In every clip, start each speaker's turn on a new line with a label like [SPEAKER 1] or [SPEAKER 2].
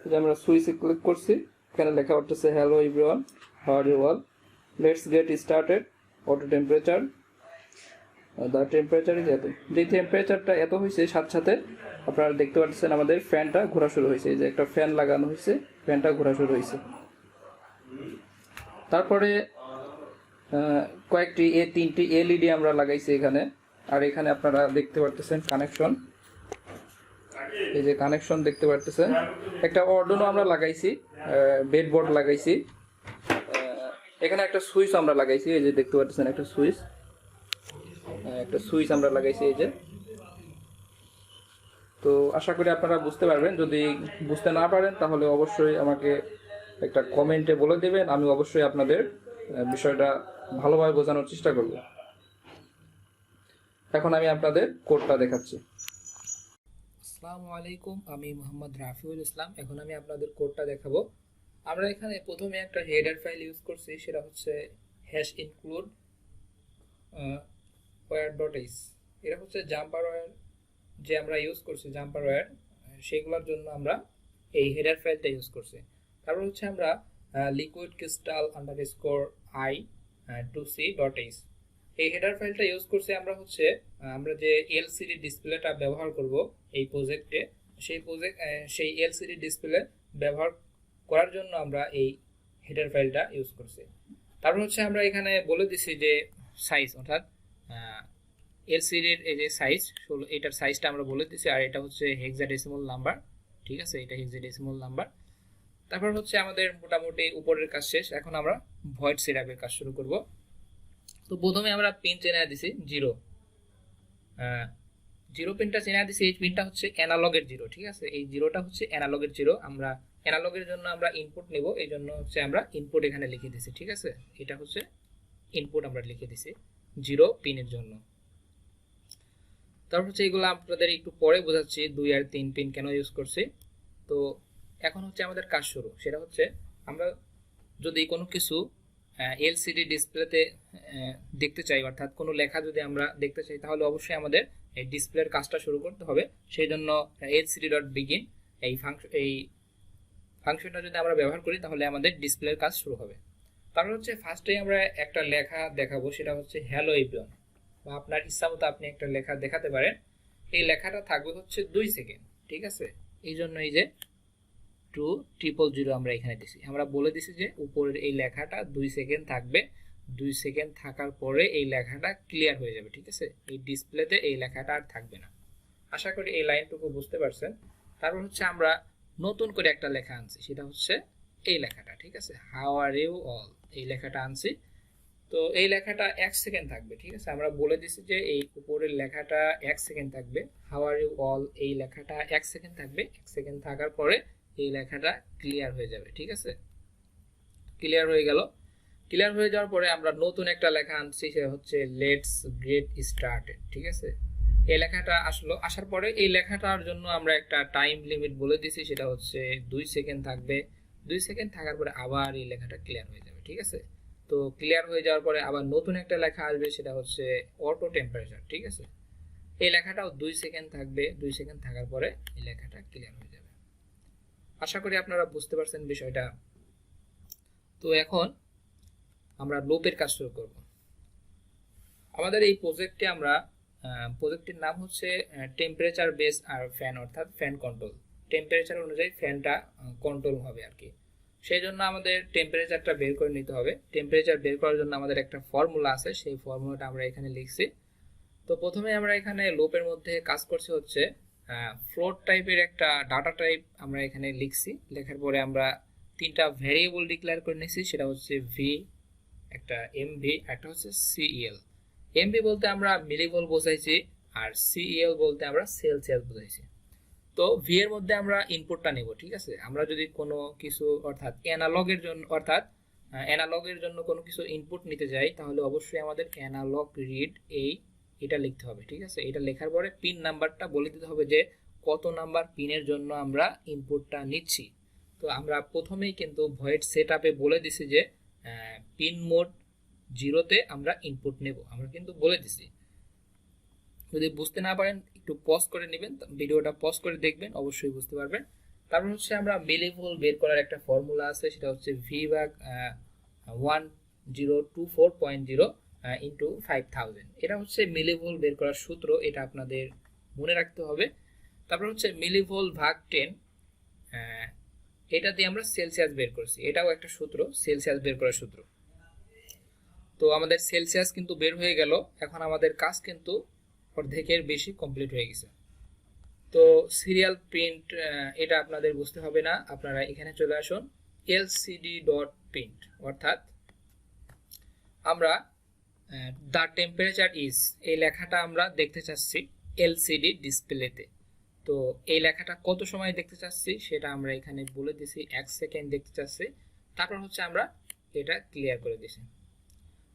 [SPEAKER 1] যে আমরা সুইচে ক্লিক করছি, এখানে লেখা উঠতেছে hello everyone, how are you all, let's get started, auto temperature, the temperature is এত। যে টেম্পারেচারটা এত হয়েছে, সাথে সাথে আপনারা দেখতে পাচ্ছেন আমাদের ফ্যানটা ঘোরা শুরু হয়েছে। এই যে একটা ফ্যান লাগানো হয়েছে, ফ্যানটা ঘোরা শুরু হয়েছে। তারপরে কয়েকটি তিনটি এলইডি আমরা লাগাইছি এখানে। আর এখানে আপনারা দেখতে পারতেছেন কানেকশন, এই যে কানেকশন দেখতে পারতেছেন। একটা অর্ডুনো আমরা লাগাইছি, বেডবোর্ড লাগাইছি, এখানে একটা সুইচ আমরা লাগাইছি, এই যে দেখতে পাচ্ছেন একটা সুইচ আমরা লাগাইছি এই যে। তো আশা করি আপনারা বুঝতে পারবেন। যদি বুঝতে না পারেন তাহলে অবশ্যই আমাকে একটা কমেন্টে বলে দেবেন, আমি অবশ্যই আপনাদের বিষয়টা ভালোভাবে বোঝানোর চেষ্টা করব। এখন আমি আপনাদের কোডটা দেখাচ্ছি। আসসালামু আলাইকুম, আমি মোহাম্মদ রাফিউল ইসলাম। এখন আমি আপনাদের কোডটা দেখাবো। আমরা এখানে প্রথমে একটা হেডার ফাইল ইউজ করছি, সেটা হচ্ছে #include wire.h। এটা হচ্ছে জাম্পার ওয়্যার যে আমরা ইউজ করছি, জাম্পার ওয়্যার, সেগুলোর জন্য আমরা এই হেডার ফাইলটা ইউজ করছি। তারপর হচ্ছে আমরা লিকুইড ক্রিস্টাল আন্ডারস্কোর i2c.h এই হেডার ফাইলটা ইউজ করছি। আমরা যে এলসিডি ডিসপ্লেটা ব্যবহার করব এই প্রজেক্টে, সেই এলসিডি ডিসপ্লে ব্যবহার করার জন্য আমরা এই হেডার ফাইলটা ইউজ করছি। তারপর হচ্ছে আমরা এখানে বলে দিছি যে সাইজ, অর্থাৎ এলসিডির এই যে সাইজ, এটার সাইজটা আমরা বলে দিছি। আর এটা হচ্ছে হেক্সাডেসিমাল নাম্বার, ঠিক আছে, এটা হেক্সাডেসিমাল নাম্বার। তারপর হচ্ছে আমাদের মোটামুটি উপরের কাজ শেষ। এখন আমরা ভয়েড সেটআপের কাজ শুরু করব। তো প্রথমে আমরা পিন চেনা দিছি 0 পিনটা চেনা দিছি। এই পিনটা হচ্ছে অ্যানালগের 0, ঠিক আছে, এই 0টা হচ্ছে অ্যানালগের 0। আমরা অ্যানালগের জন্য আমরা ইনপুট নেব, এই জন্য হচ্ছে আমরা ইনপুট এখানে লিখে দিছি, ঠিক আছে, এটা হচ্ছে ইনপুট আমরা লিখে দিছি 0 পিনের জন্য। তারপর হচ্ছে এগুলো আপনাদের একটু পরে বোঝাচ্ছি 2 আর 3 পিন কেন ইউজ করছি। তো এখন হচ্ছে আমাদের কাজ শুরু। সেটা হচ্ছে আমরা যদি কোনো কিছু এলসিডি ডিসপ্লেতে দেখতে চাই, অর্থাৎ কোনো লেখা যদি আমরা দেখতে চাই, তাহলে অবশ্যই আমাদের এই ডিসপ্লের কাজটা শুরু করতে হবে। সেই জন্য lcd.begin এই ফাংশনটা যদি আমরা ব্যবহার করি তাহলে আমাদের ডিসপ্লের কাজ শুরু হবে। তারপর হচ্ছে ফার্স্টেই আমরা একটা লেখা দেখাবো, সেটা হচ্ছে হ্যালো এভরিওয়ান, বা আপনার ইচ্ছা মতো আপনি একটা লেখা দেখাতে পারেন। এই লেখাটা থাকবে হচ্ছে 2 সেকেন্ড, ঠিক আছে। এই জন্য এই যে 200 আমরা এখানে দিছি। আমরা বলে দিছি যে উপরের এই লেখাটা 2 সেকেন্ড থাকবে, 2 সেকেন্ড থাকার পরে এই লেখাটা ক্লিয়ার হয়ে যাবে, ঠিক আছে, এই ডিসপ্লেতে এই লেখাটা আর থাকবে না। আশা করি এই লাইনটুকু বুঝতে পারছেন। তারপর হচ্ছে আমরা নতুন করে একটা লেখা আনছি, সেটা হচ্ছে এই লেখাটা, ঠিক আছে, হাউ আর ইউ অল, এই লেখাটা আনছি। তো এই লেখাটা 1 সেকেন্ড থাকবে, ঠিক আছে। আমরা বলে দিছি যে এই উপরের লেখাটা 1 সেকেন্ড থাকবে, হাউ আর ইউ অল, এই লেখাটা 1 সেকেন্ড থাকবে। 1 সেকেন্ড থাকার পরে এই লেখাটা ক্লিয়ার হয়ে যাবে, ঠিক আছে। ক্লিয়ার হয়ে গেল। ক্লিয়ার হয়ে যাওয়ার পরে আমরা নতুন একটা লেখা আনছি, সেটা হচ্ছে লেটস গেট স্টার্টেড, ঠিক আছে। এই লেখাটা আসার পরে এই লেখাটার জন্য আমরা একটা টাইম লিমিট বলে দিছি, সেটা হচ্ছে 2 সেকেন্ড থাকবে। 2 সেকেন্ড থাকার পরে আবার এই লেখাটা ক্লিয়ার হয়ে যাবে, ঠিক আছে। তো ক্লিয়ার হয়ে যাওয়ার পরে আবার নতুন একটা লেখা আসবে, সেটা হচ্ছে অটো টেম্পারেচার, ঠিক আছে। এই লেখাটাও 2 সেকেন্ড থাকবে। 2 সেকেন্ড থাকার পরে এই লেখাটা ক্লিয়ার হয়ে যাবে। আশা করি আপনারা বুঝতে পারছেন বিষয়টা। তো এখন আমরা লুপের কাজ শুরু করব। আমাদের এই প্রজেক্টের নাম হচ্ছে টেম্পারেচার বেস আর ফ্যান, অর্থাৎ ফ্যান কন্ট্রোল। টেম্পারেচার অনুযায়ী ফ্যানটা কন্ট্রোল হবে আর কি। সেই জন্য আমাদের টেম্পারেচারটা বের করে নিতে হবে। টেম্পারেচার বের করার জন্য আমাদের একটা ফর্মুলা আছে, সেই ফর্মুলাটা আমরা এখানে লিখছি। তো প্রথমে আমরা এখানে লুপের মধ্যে কাজ করছি হচ্ছে ফ্লোট টাইপের একটা ডাটা টাইপ আমরা এখানে লিখছি। লেখার পরে আমরা 3টা ভ্যারিয়েবল ডিক্লেয়ার করে নিয়েছি, সেটা হচ্ছে ভি, একটা এমভি, একটা হচ্ছে সিইএল। এমভি বলতে আমরা মিলিভোল্ট বোঝাইছি, আর সিইএল বলতে আমরা সেলসিয়াস বোঝাইছি। তো ভি এর মধ্যে আমরা ইনপুটটা নেব, ঠিক আছে। আমরা যদি কোনো কিছু অর্থাৎ অ্যানালগের জন্য কোনো কিছু ইনপুট নিতে যাই, তাহলে অবশ্যই আমাদের অ্যানালগ রিড এটা লিখতে হবে, ঠিক আছে। এটা লেখার পরে পিন নাম্বারটা বলে দিতে হবে যে কত নাম্বার পিনের জন্য আমরা ইনপুটটা নিচ্ছি। তো আমরা প্রথমেই কিন্তু ভয়েড সেটআপে বলে দিছি যে পিন মোড 0-তে আমরা ইনপুট নেব, আমরা কিন্তু বলে দিছি। যদি বুঝতে না পারেন একটু পজ করে নেবেন, ভিডিওটা পজ করে দেখবেন, অবশ্যই বুঝতে পারবেন। তারপর হচ্ছে আমরা মিলিভোল্ট বের করার একটা ফর্মুলা আছে, সেটা হচ্ছে ভি ভাগ 1024.0 ইন্টু 5000। এটা হচ্ছে মিলিভোল্ট বের করার সূত্র, এটা আপনাদের মনে রাখতে হবে। তারপর হচ্ছে মিলিভোল্ট ভাগ 10, এটা দিয়ে আমরা সেলসিয়াস বের করছি, এটাও একটা সূত্র, সেলসিয়াস বের করার সূত্র। তো আমাদের সেলসিয়াস কিন্তু বের হয়ে গেল। এখন আমাদের কাজ কিন্তু অর্ধেকের বেশি কমপ্লিট হয়ে গেছে। তো সিরিয়াল প্রিন্ট এটা আপনাদের বুঝতে হবে না, আপনারা এখানে চলে আসুন এলসিডি ডট প্রিন্ট, অর্থাৎ আমরা দ্য টেম্পারেচার ইজ এই লেখাটা আমরা দেখতে চাচ্ছি এলসিডি ডিসপ্লেতে। তো এই লেখাটা কত সময় দেখতে চাচ্ছি সেটা আমরা এখানে বলে দিছি, 1 সেকেন্ড দেখতে চাচ্ছি। তারপর হচ্ছে আমরা এটা ক্লিয়ার করে দিছি।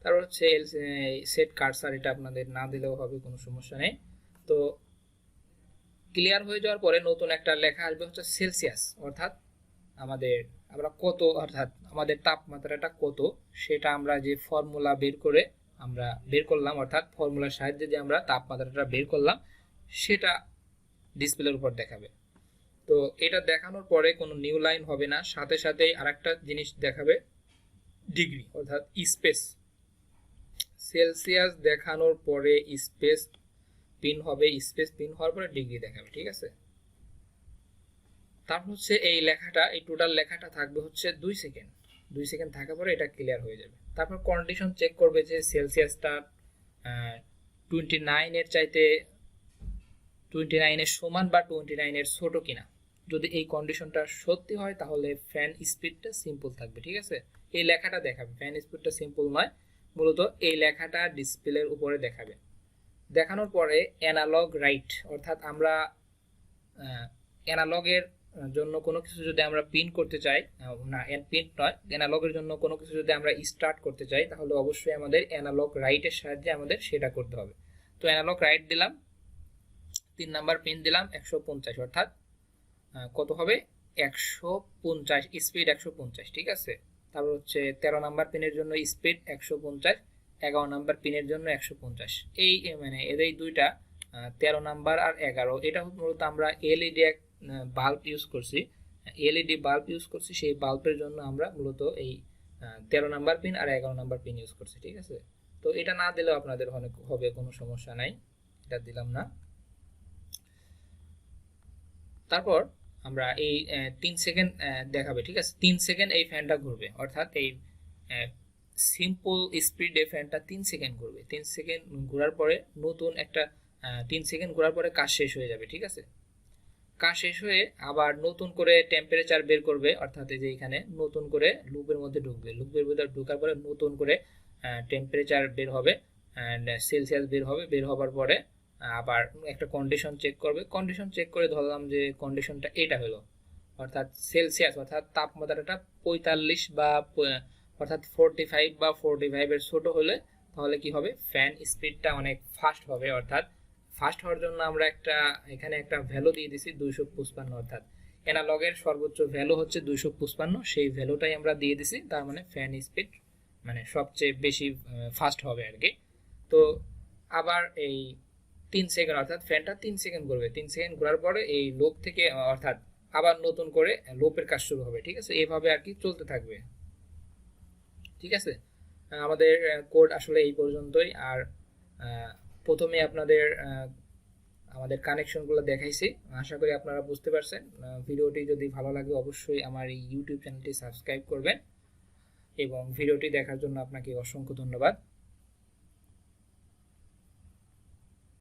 [SPEAKER 1] তারপর হচ্ছে সেট কার্সার, এটা আপনাদের না দিলেও হবে, কোনো সমস্যা নেই। তো ক্লিয়ার হয়ে যাওয়ার পরে নতুন একটা লেখা আসবে হচ্ছে সেলসিয়াস, অর্থাৎ আমরা কত, অর্থাৎ আমাদের তাপমাত্রাটা কত সেটা আমরা যে ফর্মুলা বের করলাম, অর্থাৎ ফর্মুলার সাহায্যে যে আমরা তাপমাত্রাটা বের করলাম সেটা ডিসপ্লের উপর দেখাবে। তো এটা দেখানোর পরে কোনো নিউ লাইন হবে না, সাথে সাথেই আরেকটা জিনিস দেখাবে, ডিগ্রি অর্থাৎ স্পেস। সেলসিয়াস দেখানোর পরে স্পেস পিন হবে, স্পেস পিন হওয়ার পরে ডিগ্রি দেখাবে, ঠিক আছে। তারপর হচ্ছে এই টোটাল লেখাটা থাকবে হচ্ছে 2 সেকেন্ড থাকার পরে এটা ক্লিয়ার হয়ে যাবে। তারপর কন্ডিশন চেক করবে যে সেলসিয়াসটা 29 এর চাইতে 29 এর সমান বা 29 এর ছোট কিনা। যদি এই কন্ডিশনটা সত্যি হয় তাহলে ফ্যান স্পিডটা সিম্পল থাকবে, ঠিক আছে। এই লেখাটা দেখাবে, ফ্যান স্পিডটা সিম্পল নয়, মূলত এই লেখাটা ডিসপ্লের উপরে দেখাবে। দেখানোর পরে অ্যানালগ রাইট, অর্থাৎ আমরা অ্যানালগের জন্য কোনো কিছু যদি আমরা পিন করতে চাই, না পিন নয়, অ্যানালগের জন্য কোনো কিছু যদি আমরা স্টার্ট করতে চাই তাহলে অবশ্যই আমাদের অ্যানালগ রাইটের সাহায্যে আমাদের সেটা করতে হবে। তো অ্যানালগ রাইট দিলাম, 3 নাম্বার পিন দিলাম 150, অর্থাৎ কত হবে 150, স্পিড 150, ঠিক আছে। তারপর হচ্ছে 13 নাম্বার পিনের জন্য স্পিড 150, 11 নাম্বার পিনের জন্য 150। এই মানে এই দুইটা 13 নাম্বার আর 11, এটা মূলত আমরা এলইডি বাল্ব ইউজ করছি, সেই বাল্বের জন্য আমরা মূলত এই 13 নাম্বার পিন আর 11 নাম্বার পিন ইউজ করছি, ঠিক আছে। তো এটা না দিলেও আপনাদের হবে, কোনো সমস্যা নাই, এটা দিলাম না। তারপর আমরা এই 3 সেকেন্ড দেখাবে, ঠিক আছে। 3 সেকেন্ড এই ফ্যানটা ঘুরবে, অর্থাৎ এই সিম্পল স্পিডে ফ্যানটা 3 সেকেন্ড ঘুরবে। 3 সেকেন্ড ঘোরার পরে নতুন একটা 3 সেকেন্ড ঘোরার পরে কাজ শেষ হয়ে যাবে, ঠিক আছে। কাজ শেষ হয়ে আবার নতুন করে টেম্পারেচার বের করবে, অর্থাৎ এই যে এখানে নতুন করে লুপের মধ্যে ঢুকবে, লুপের মধ্যে ঢোকার পরে নতুন করে টেম্পারেচার বের হবে, সেলসিয়াস বের হবে। বের হবার পরে আবার একটা কন্ডিশন চেক করবে, কন্ডিশন চেক করে ধরলাম যে কন্ডিশনটা এটা হলো, অর্থাৎ সেলসিয়াস অর্থাৎ তাপমাত্রাটা 45 বা অর্থাৎ 45 বা 45 এর ছোট হলে তাহলে কি হবে, ফ্যান স্পিডটা অনেক ফাস্ট হবে। অর্থাৎ ফাস্ট হওয়ার জন্য আমরা এখানে একটা ভ্যালু দিয়ে দিছি 255, অর্থাৎ অ্যানালগের সর্বোচ্চ ভ্যালু হচ্ছে 255, সেই ভ্যালুটাই আমরা দিয়ে দিছি, তার মানে ফ্যান স্পিড মানে সবচেয়ে বেশি ফাস্ট হবে আর কি। তো আবার এই 3 সেকেন্ড, অর্থাৎ ফ্যানটা 3 সেকেন্ড ঘুরবে, 3 সেকেন্ড ঘোরার পরে এই লোপ থেকে অর্থাৎ আবার নতুন করে লোপের কাজ শুরু হবে, ঠিক আছে। এইভাবে আর কি চলতে থাকবে, ঠিক আছে। আমাদের কোড আসলে এই পর্যন্তই। আর প্রথমে আপনাদের আমাদের কানেকশনগুলো দেখাইছি, আশা করি আপনারা বুঝতে পারছেন। ভিডিওটি যদি ভালো লাগে অবশ্যই আমার এই ইউটিউব চ্যানেলটি সাবস্ক্রাইব করবেন এবং ভিডিওটি দেখার জন্য আপনাকে অসংখ্য ধন্যবাদ।